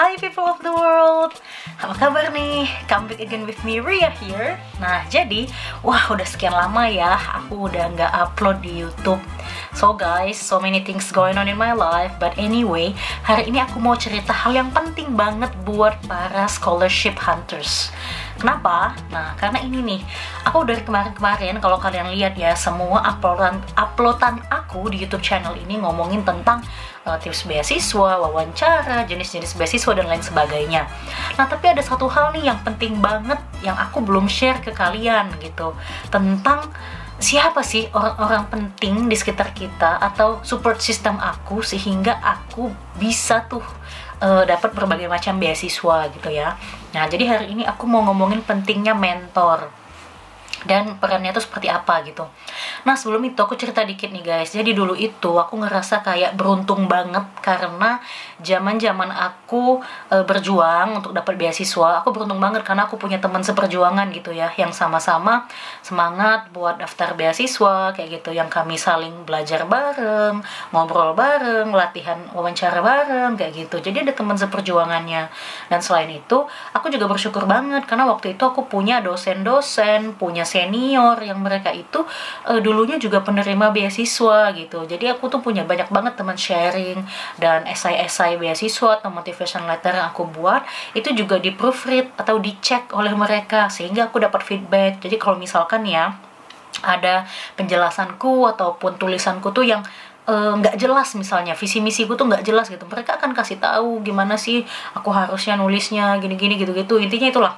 Hi people of the world, apa kabar nih? Come back again with me, Ria here. Nah jadi, udah sekian lama ya aku udah nggak upload di YouTube. So guys, so many things going on in my life. But anyway, hari ini aku mau cerita hal yang penting banget buat para scholarship hunters. Kenapa? Nah, karena ini nih, aku dari kemarin-kemarin kalau kalian lihat ya, semua uploadan aku di YouTube channel ini ngomongin tentang tips beasiswa, wawancara, jenis-jenis beasiswa dan lain sebagainya. Nah, tapi ada satu hal nih yang penting banget yang aku belum share ke kalian gitu, tentang siapa sih orang-orang penting di sekitar kita atau support system aku sehingga aku bisa tuh dapat berbagai macam beasiswa gitu ya. Nah, jadi hari ini aku mau ngomongin pentingnya mentor dan perannya itu seperti apa gitu. Nah, sebelum itu aku cerita dikit nih guys. Jadi dulu itu aku ngerasa kayak beruntung banget karena zaman-zaman aku berjuang untuk dapat beasiswa, aku beruntung banget karena aku punya teman seperjuangan gitu ya, yang sama-sama semangat buat daftar beasiswa kayak gitu, yang kami saling belajar bareng, ngobrol bareng, latihan wawancara bareng kayak gitu. Jadi ada teman seperjuangannya. Dan selain itu, aku juga bersyukur banget karena waktu itu aku punya dosen-dosen, punya senior yang mereka itu dulunya juga penerima beasiswa gitu. Jadi aku tuh punya banyak banget teman sharing, dan esai-esai beasiswa atau motivation letter yang aku buat itu juga di proofread atau dicek oleh mereka sehingga aku dapat feedback. Jadi kalau misalkan ya ada penjelasanku ataupun tulisanku tuh yang nggak jelas, misalnya visi misiku tuh nggak jelas gitu, mereka akan kasih tahu gimana sih aku harusnya nulisnya gini-gini gitu-gitu. Intinya itulah.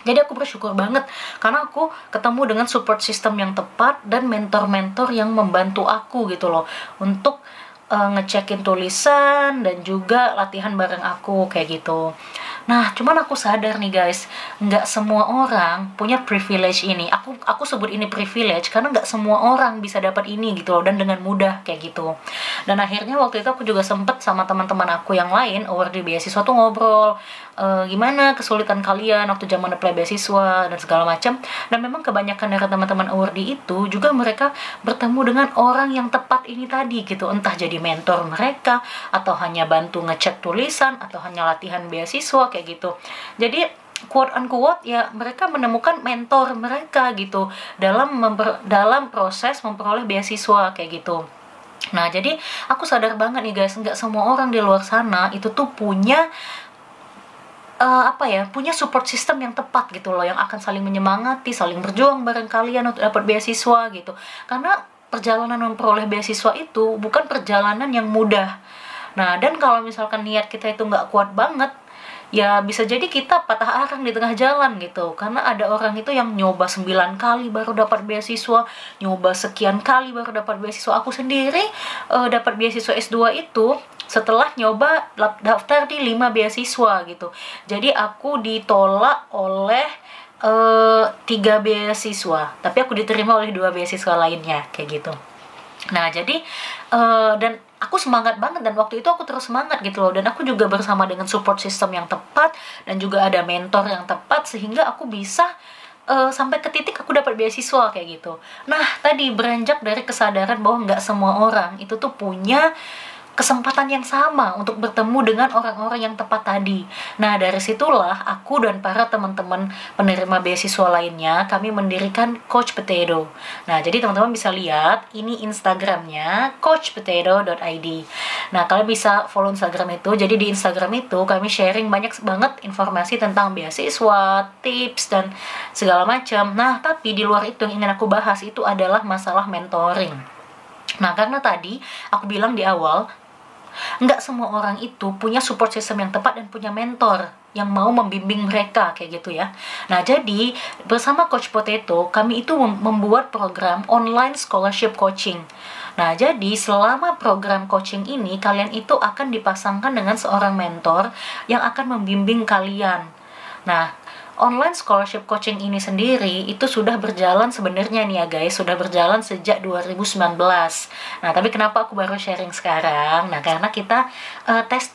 Jadi aku bersyukur banget karena aku ketemu dengan support system yang tepat dan mentor-mentor yang membantu aku gitu loh untuk ngecekin tulisan dan juga latihan bareng aku kayak gitu. Nah, cuman aku sadar nih guys, nggak semua orang punya privilege ini. Aku sebut ini privilege karena nggak semua orang bisa dapat ini gitu loh, dan dengan mudah kayak gitu. Dan akhirnya waktu itu aku juga sempet sama teman-teman aku yang lain award di beasiswa tuh ngobrol, gimana kesulitan kalian waktu zaman apply beasiswa dan segala macam. Dan memang kebanyakan dari teman-teman awardee itu juga mereka bertemu dengan orang yang tepat ini tadi gitu, entah jadi mentor mereka atau hanya bantu ngecek tulisan atau hanya latihan beasiswa kayak gitu. Jadi quote unquote ya, mereka menemukan mentor mereka gitu dalam proses memperoleh beasiswa kayak gitu. Nah, jadi aku sadar banget nih guys, nggak semua orang di luar sana itu tuh punya punya support system yang tepat gitu loh, yang akan saling menyemangati, saling berjuang bareng kalian untuk dapat beasiswa gitu. Karena perjalanan memperoleh beasiswa itu bukan perjalanan yang mudah. Nah, dan kalau misalkan niat kita itu nggak kuat banget, ya bisa jadi kita patah arang di tengah jalan gitu. Karena ada orang itu yang nyoba 9 kali baru dapat beasiswa, nyoba sekian kali baru dapat beasiswa. Aku sendiri dapat beasiswa S2 itu setelah nyoba daftar di 5 beasiswa gitu. Jadi aku ditolak oleh 3 beasiswa, tapi aku diterima oleh 2 beasiswa lainnya kayak gitu. Nah, jadi dan aku semangat banget, dan waktu itu aku terus semangat gitu loh, dan aku juga bersama dengan support system yang tepat dan juga ada mentor yang tepat sehingga aku bisa sampai ke titik aku dapat beasiswa kayak gitu. Nah, tadi beranjak dari kesadaran bahwa nggak semua orang itu tuh punya kesempatan yang sama untuk bertemu dengan orang-orang yang tepat tadi. Nah, dari situlah aku dan para teman-teman penerima beasiswa lainnya, kami mendirikan Coach Potato. Nah, jadi teman-teman bisa lihat, ini Instagramnya, coachpotato.id. Nah, kalian bisa follow Instagram itu. Jadi di Instagram itu kami sharing banyak banget informasi tentang beasiswa, tips, dan segala macam. Nah, tapi di luar itu yang ingin aku bahas itu adalah masalah mentoring. Nah, karena tadi aku bilang di awal, nggak semua orang itu punya support system yang tepat dan punya mentor yang mau membimbing mereka kayak gitu ya. Nah, jadi bersama Coach Potato kami itu membuat program online scholarship coaching. Nah, jadi selama program coaching ini kalian itu akan dipasangkan dengan seorang mentor yang akan membimbing kalian. Nah, online scholarship coaching ini sendiri itu sudah berjalan sebenarnya nih ya guys, sudah berjalan sejak 2019. Nah, tapi kenapa aku baru sharing sekarang? Nah, karena kita tes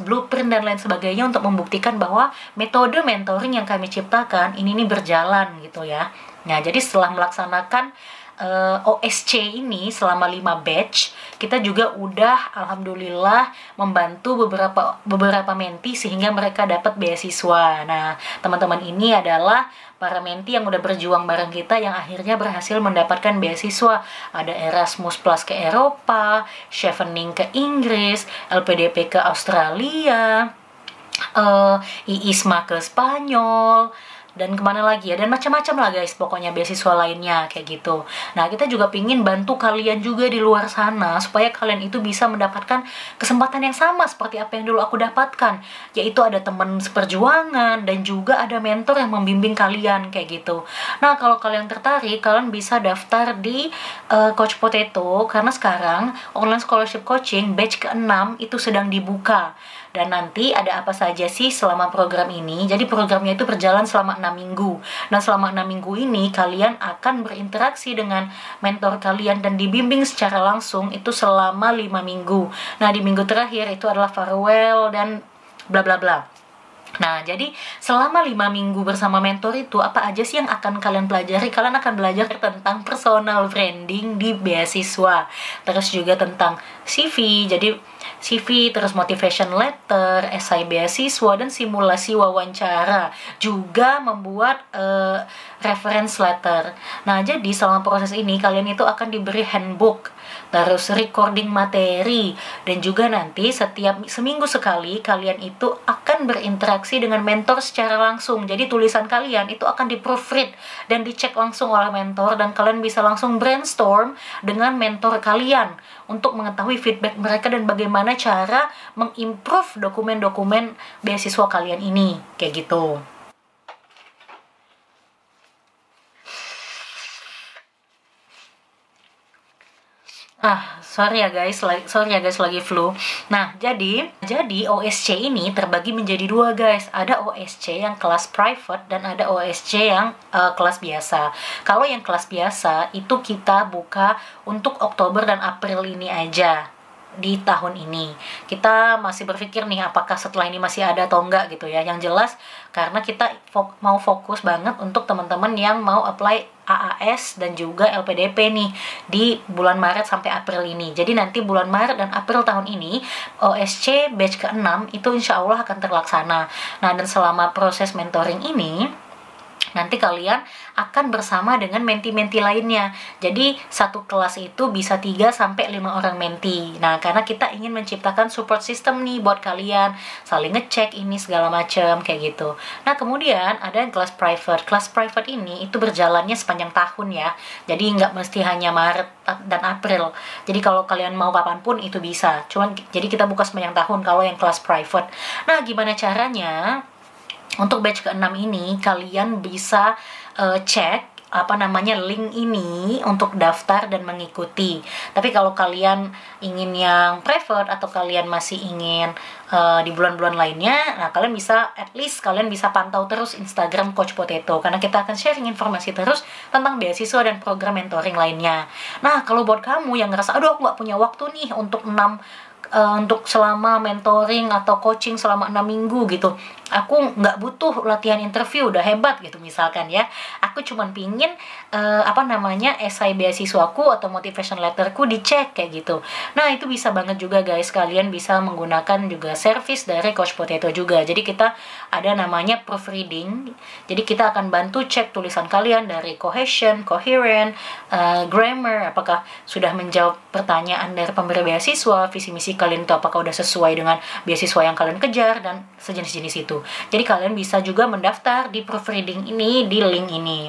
blueprint dan lain sebagainya untuk membuktikan bahwa metode mentoring yang kami ciptakan ini nih berjalan gitu ya. Nah, jadi setelah melaksanakan OSC ini selama 5 batch, kita juga udah alhamdulillah membantu beberapa menti sehingga mereka dapat beasiswa. Nah, teman-teman ini adalah para menti yang udah berjuang bareng kita yang akhirnya berhasil mendapatkan beasiswa. Ada Erasmus Plus ke Eropa, Chevening ke Inggris, LPDP ke Australia, IISMA ke Spanyol, dan kemana lagi ya, dan macam-macam lah guys, pokoknya beasiswa lainnya kayak gitu. Nah, kita juga pingin bantu kalian juga di luar sana supaya kalian itu bisa mendapatkan kesempatan yang sama seperti apa yang dulu aku dapatkan, yaitu ada teman seperjuangan dan juga ada mentor yang membimbing kalian kayak gitu. Nah, kalau kalian tertarik, kalian bisa daftar di Coach Potato, karena sekarang online scholarship coaching batch ke-6 itu sedang dibuka. Dan nanti ada apa saja sih selama program ini? Jadi programnya itu berjalan selama 6 minggu. Nah, selama 6 minggu ini kalian akan berinteraksi dengan mentor kalian dan dibimbing secara langsung itu selama 5 minggu. Nah, di minggu terakhir itu adalah farewell dan bla bla bla. Nah, jadi selama 5 minggu bersama mentor itu, apa aja sih yang akan kalian pelajari? Kalian akan belajar tentang personal branding di beasiswa. Terus juga tentang CV, jadi CV, terus motivation letter, esai beasiswa, dan simulasi wawancara. Juga membuat reference letter. Nah, jadi selama proses ini kalian itu akan diberi handbook, terus recording materi, dan juga nanti setiap seminggu sekali kalian itu akan berinteraksi dengan mentor secara langsung. Jadi tulisan kalian itu akan di-proofread dan dicek langsung oleh mentor, dan kalian bisa langsung brainstorm dengan mentor kalian untuk mengetahui feedback mereka dan bagaimana cara mengimprove dokumen-dokumen beasiswa kalian ini kayak gitu. Sorry ya guys, lagi flu. Nah, jadi OSC ini terbagi menjadi 2 guys. Ada OSC yang kelas private dan ada OSC yang kelas biasa. Kalau yang kelas biasa itu kita buka untuk Oktober dan April ini aja di tahun ini. Kita masih berpikir nih apakah setelah ini masih ada atau enggak gitu ya. Yang jelas karena kita mau fokus banget untuk teman-teman yang mau apply AAS dan juga LPDP nih di bulan Maret sampai April ini. Jadi nanti bulan Maret dan April tahun ini OSC batch ke-6 itu insya Allah akan terlaksana. Nah, dan selama proses mentoring ini nanti kalian akan bersama dengan menti-menti lainnya. Jadi satu kelas itu bisa 3-5 orang menti. Nah, karena kita ingin menciptakan support system nih buat kalian, saling ngecek ini segala macam kayak gitu. Nah, kemudian ada yang kelas private. Kelas private ini itu berjalannya sepanjang tahun ya. Jadi nggak mesti hanya Maret dan April. Jadi kalau kalian mau kapanpun itu bisa. Jadi kita buka sepanjang tahun kalau yang kelas private. Nah, gimana caranya? Untuk batch ke-6 ini kalian bisa cek link ini untuk daftar dan mengikuti. Tapi kalau kalian ingin yang private atau kalian masih ingin di bulan-bulan lainnya, nah kalian bisa at least kalian bisa pantau terus Instagram Coach Potato karena kita akan sharing informasi terus tentang beasiswa dan program mentoring lainnya. Nah, kalau buat kamu yang ngerasa aduh aku nggak punya waktu nih untuk untuk selama mentoring atau coaching selama 6 minggu gitu, aku nggak butuh latihan interview, udah hebat gitu misalkan ya, aku cuman pingin esai beasiswaku atau motivation letterku dicek kayak gitu. Nah, itu bisa banget juga guys, kalian bisa menggunakan juga service dari Coach Potato juga. Jadi kita ada namanya proofreading, jadi kita akan bantu cek tulisan kalian dari cohesion, coherent, grammar, apakah sudah menjawab pertanyaan dari pemberi beasiswa, visi misi kalian itu apakah udah sesuai dengan beasiswa yang kalian kejar, dan sejenis-jenis itu. Jadi kalian bisa juga mendaftar di proofreading ini di link ini.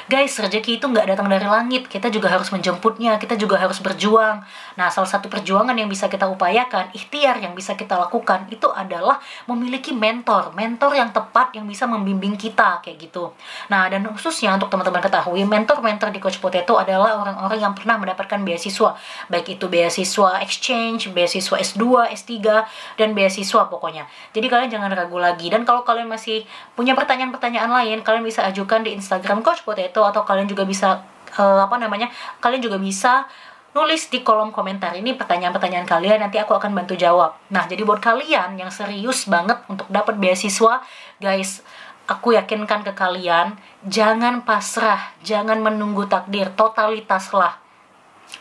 Guys, rezeki itu nggak datang dari langit, kita juga harus menjemputnya, kita juga harus berjuang. Nah, salah satu perjuangan yang bisa kita upayakan, ikhtiar yang bisa kita lakukan, itu adalah memiliki mentor yang tepat, yang bisa membimbing kita, kayak gitu. Nah, dan khususnya untuk teman-teman ketahui, mentor-mentor di Coach Potato adalah orang-orang yang pernah mendapatkan beasiswa, baik itu beasiswa exchange, beasiswa S2, S3, dan beasiswa pokoknya. Jadi kalian jangan ragu lagi, dan kalau kalian masih punya pertanyaan-pertanyaan lain, kalian bisa ajukan di Instagram Coach Potato, atau kalian juga bisa kalian juga bisa nulis di kolom komentar ini pertanyaan-pertanyaan kalian, nanti aku akan bantu jawab. Nah, jadi buat kalian yang serius banget untuk dapat beasiswa guys, aku yakinkan ke kalian, jangan pasrah, jangan menunggu takdir, totalitaslah.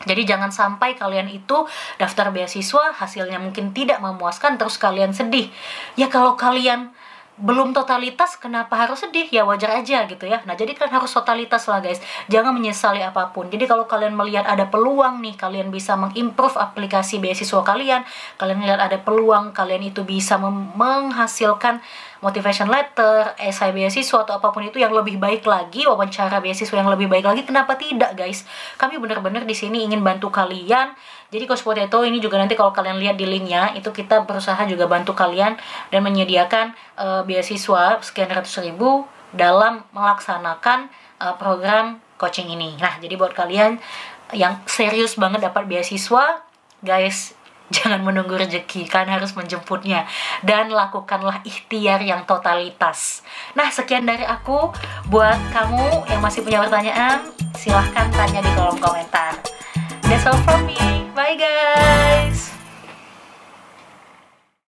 Jadi jangan sampai kalian itu daftar beasiswa, hasilnya mungkin tidak memuaskan, terus kalian sedih. Ya kalau kalian belum totalitas, kenapa harus sedih? Ya wajar aja gitu ya. Nah jadi kan harus totalitas lah guys, jangan menyesali apapun. Jadi kalau kalian melihat ada peluang nih, kalian bisa mengimprove aplikasi beasiswa kalian, kalian lihat ada peluang, kalian itu bisa menghasilkan motivation letter, esai beasiswa atau apapun itu yang lebih baik lagi, wawancara beasiswa yang lebih baik lagi, kenapa tidak guys? Kami benar-benar di sini ingin bantu kalian. Jadi Couch Potato ini juga nanti kalau kalian lihat di linknya, itu kita berusaha juga bantu kalian dan menyediakan beasiswa sekian ratus ribu dalam melaksanakan program coaching ini. Nah jadi buat kalian yang serius banget dapat beasiswa, guys, jangan menunggu rezeki, kalian harus menjemputnya dan lakukanlah ikhtiar yang totalitas. Nah sekian dari aku. Buat kamu yang masih punya pertanyaan, silahkan tanya di kolom komentar. That's all from me. Bye guys.